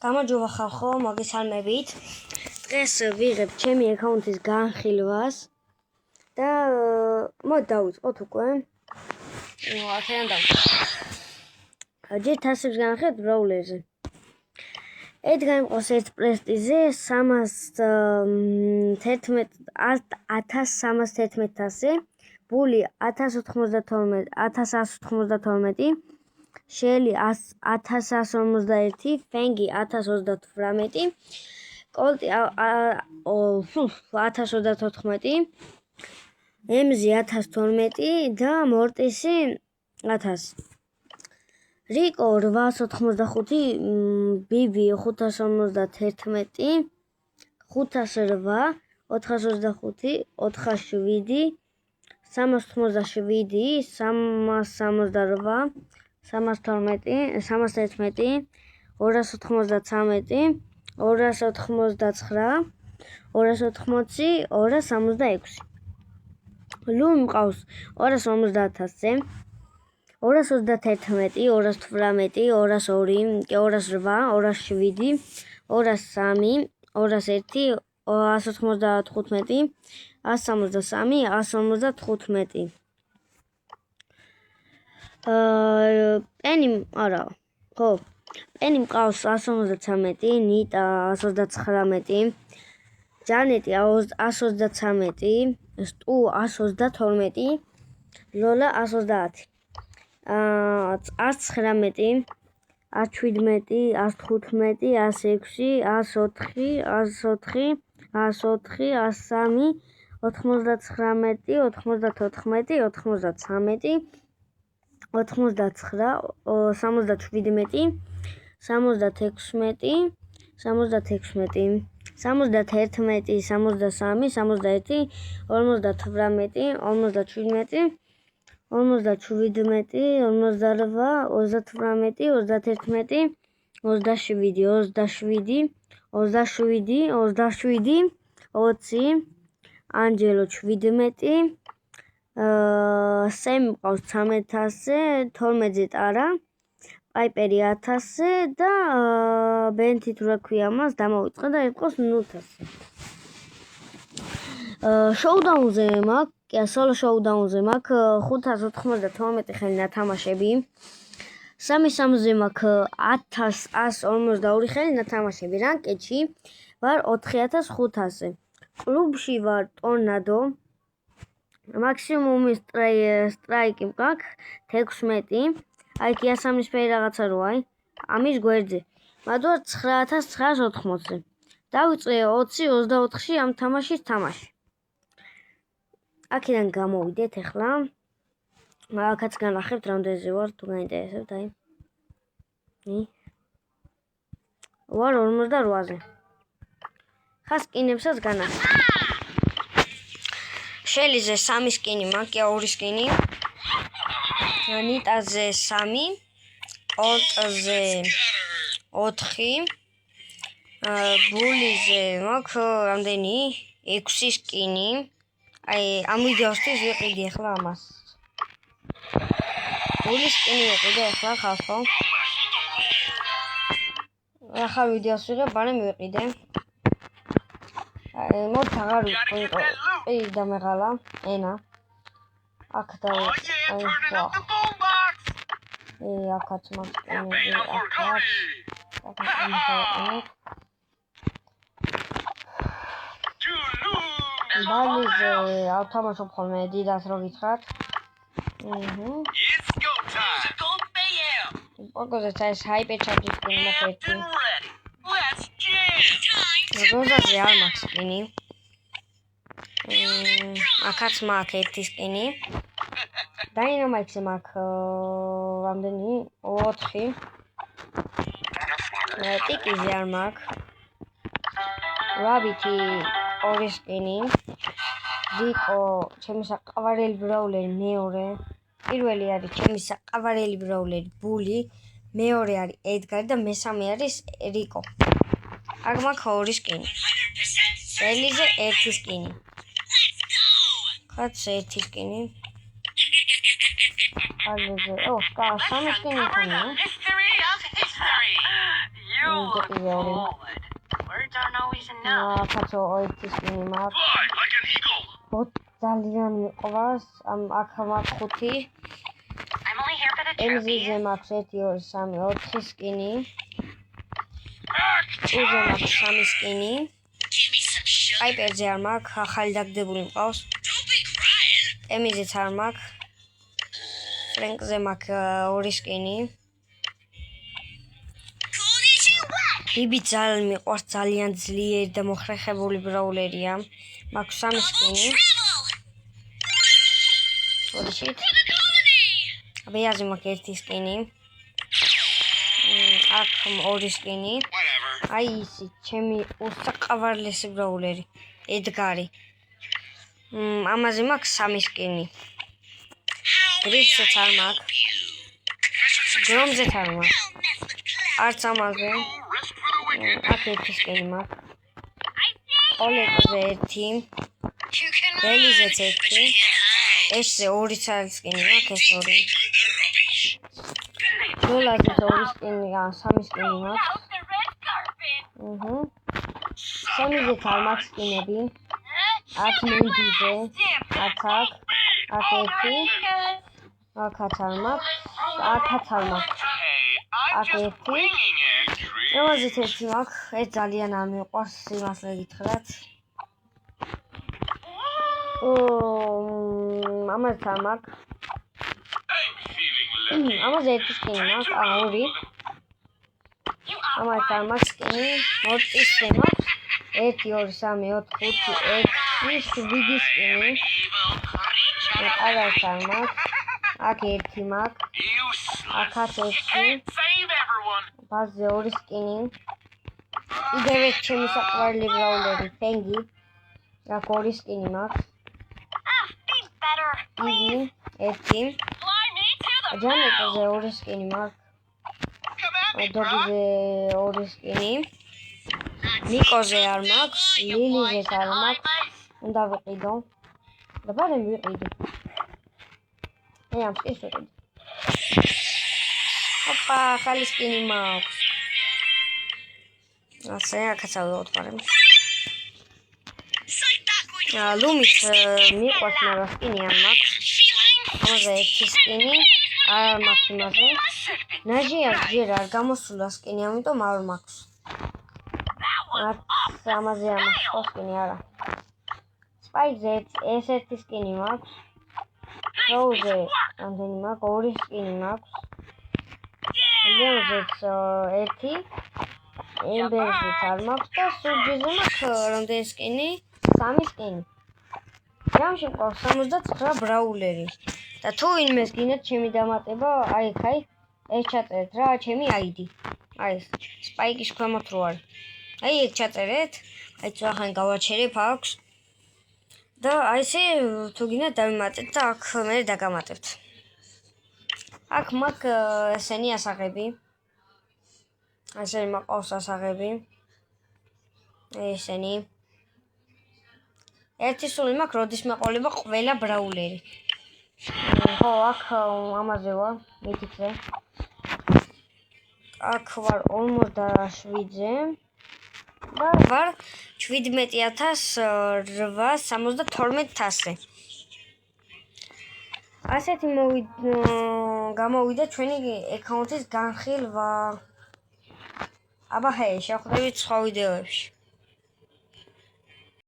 გამარჯობა ხალხო, მოგესალმებით. დღეს ვიღებ ჩემი აკაუნტის განხილვას და მოდი დავიწყოთ უკვე. აქედან დავიწყოთ. ჯერ თასებს განახილეთ ბრაულერზე. ედგარ იმყავს ერთ პრესტიზე 1311 თასი, ბული 1192, შელი 1151, ფენგი 1038, კოლტი 1034, ემზი 1012 და მორტისი 1000. რიკო 885, ბიბი 551, 508, 425, 407, 387, 368, 312, 311, 293, 289, 280, 266. ლუმი მყავს 250-ზე, 231, 218, 202, 208, 207, 203, 201, 195, 163, 155. პენი არა, ხო. პენი მყავს 153, ნიტა 129, ჯანეტი 123, სტუ 122, ლოლა 130. 119, 117, 115, 106, 104, 104, 104, 103, 99, 94, 93, 89, 77, 76, 76, 71, 73, 73, 51, 58, 57, 57, 58, 38, 39, 27, 27, 27, 27, 20, ანჯელო 17, სემი მყავს 13-ზე, 12-ზე ტარა, პაიპერი 1000-ზე და ბენთი თუ რა ქვია მას დამოვიწყე და იყოს 0-ზე. შოუდაუნზე მაქვს, სოლო შოუდაუნზე მაქვს 592 ხელი ნათამაშები, 3-3-ზე მაქვს 1142 ხელი ნათამაშები, რანკედში ვარ 4500-ზე, კლუბში ვარ ტორნადო, მაქსიმუმი სტრაიკი მყავს 16, აი კი ასამნისფერი რაღაცა როა, ამის გვერდზე, მადვარ 9980-ზე. დავიწყე 20-24-ში ამ თამაშის თამაში. აქედან გამოვიდეთ ახლა. აქაც განახებთ რამდენზე ვარ, თუ გაინტერესებთ, აი. ვარ 48-ზე. ხა სკინებსაც განახებთ. შელიზე 3 სკინი, მაკია 2 სკინი. ნიტაზე 3, კოლტზე 4, ბულიზე მაქვს რამდენი 6 სკინი. აი ამ ვიდეოსთვის ვიყიდი ახლა ამას. ბულის სკინი ვიყიდე ახლა ხალხო. ახლა ვიდეოს ვიღებ, ბარემ ვიყიდე. აი მოდ აღარ ვიყო. აი დამეღალა ენა. აქ და აი ხო. აქაც მაქვს სკინი. ბალიზე ავთამაშობ ხოლმე დიდას რო გითხრათ. პოკოზეც აი ჰაიპერ ჩარჯის სკინი მოხერხი. როზაზე არ მაქვს სკინი. აქაც მაქვს ერთი სკინი. დაინამაიქსზე მაქვს რამდენი 4. ტიკიზე არ მაქვს. რაბიტი 2 სკინი. რიკო ჩემი საყვარელი ბრაულერი მეორე. პირველი არის ჩემი საყვარელი ბრაულერი ბული, მეორე არის ედგარი და მესამე არის რიკო. აქ მაქვს 2 სკინი. შელიზე 1 სკინი. ხაც 1 სკინი. Alveze. Oh, ka, 3 skin mkhona. კაცო ერთი სკინი მაქვს. ძალიან მიყვარს აქ მაქვს 5. ემზიზე მაქვს 1 2 3 4 სკინი. უზე მაქვს 3 სკინი. პაიპერზე არ მაქვს, ახალი დაგდებული მყავს. ემიზეც არ მაქვს. ფრენკზე მაქვს 2 სკინი. ბიბი ძალიან მიყვარს, ძალიან ძლიერი და მოხრეხებული ბრაულერია. მაქვს 3 სკინი. ოდიშით. აბეაზე მაქვს 1 სკინი. აქ 2 სკინი. აი ისი, ჩემი უსაყვარლესი ბრაულერი, ედგარი. ამაზე მაქვს 3 სკინი. გრიფზეც არ მაქვს. გრომზეც არ მაქვს. არც ამაზე. აქ 1 სკინი მაქვს. ოლეგზე 1. ბელიზეც 1. ესზე 2 სკინი მაქვს, ეს 2. დოლაზე 2 სკინი, 3 სკინი მაქვს. სემიზეც არ მაქვს სკინები. აქ მენდიზე, აქ 1. აქაც არ მაქვს. აქაც არ მაქვს. აქ 1. ემაზეც 1 მაქვს. ეს ძალიან არ მიყვარს, სიმართლე გითხრათ. ამაზე არ მაქვს. ამაზე 1 სკინი მაქვს, 2. ამაზე არ მაქვს სკინი, მორტისზე მაქვს. 1 2 3 4 5 6 7 სკინი. აღარც არ მაქვს. აქ 1 მაქვს. აქაც 1. ბაზზე 2 სკინი. კიდევ ეს ჩემი საყვარელი ბრაულერი, ფენგი. აქ 2 სკინი მაქვს. იგი 1. ჯანეტზე 2 სკინი მაქვს. დოგიზე 2 სკინი. ნიკოზე არ მაქვს, ლილიზეც არ მაქვს. უნდა ვიყიდო. დაბა მე ვიყიდე. ამ სკინს ვიყიდე. ოპა, ხალი სკინი მაქვს. ასე, აქაც ავიღოთ. ლუმით მიყვარს, მაგრამ სკინი არ მაქვს. ამაზე 1 სკინი, არ მაქვს იმაზე. ნაჟიას ჯერ არ გამოსულა სკინი, ამიტომ არ მაქვს. ამაზე არ მაქვს სკინი, არა. სპაიკზე ეს 1 სკინი მაქვს. როუზე რამდენი მაქვს? 2 სკინი მაქვს. ლეოზეც 1. ემბერზეც არ მაქვს და სურჯიზე მაქვს რამდენი სკინი? 3 სკინი. ჯამში მყავს 69 ბრაულერი. და თუ ინმეს გინდათ ჩემი დამატება, აი ეს ჩაწერეთ რა, ჩემი ID. აი ეს სპაიკის ქვემოთ რო არის. აი ეგ ჩაწერეთ. აი ძახან გავაჩერებ აქვს. და აი ესე თუ გინდათ დავიმატეთ და აქ მე დაგამატებთ. აქ მაქვს ესენი ასაღები. ესენი მაყავს ასაღები. ესენი. ერთი სული მაქვს, როდის მეყოლება ყველა ბრაულერი. ხო, აქ ამაზე ვარ, მითითრე. აქ ვარ 47-ზე. და ვარ 17,872-ზე. ასეთი გამოვიდა ჩვენი აკაუნტის განხილვა. აბა ჰე, შევხვდებით სხვა ვიდეოებში.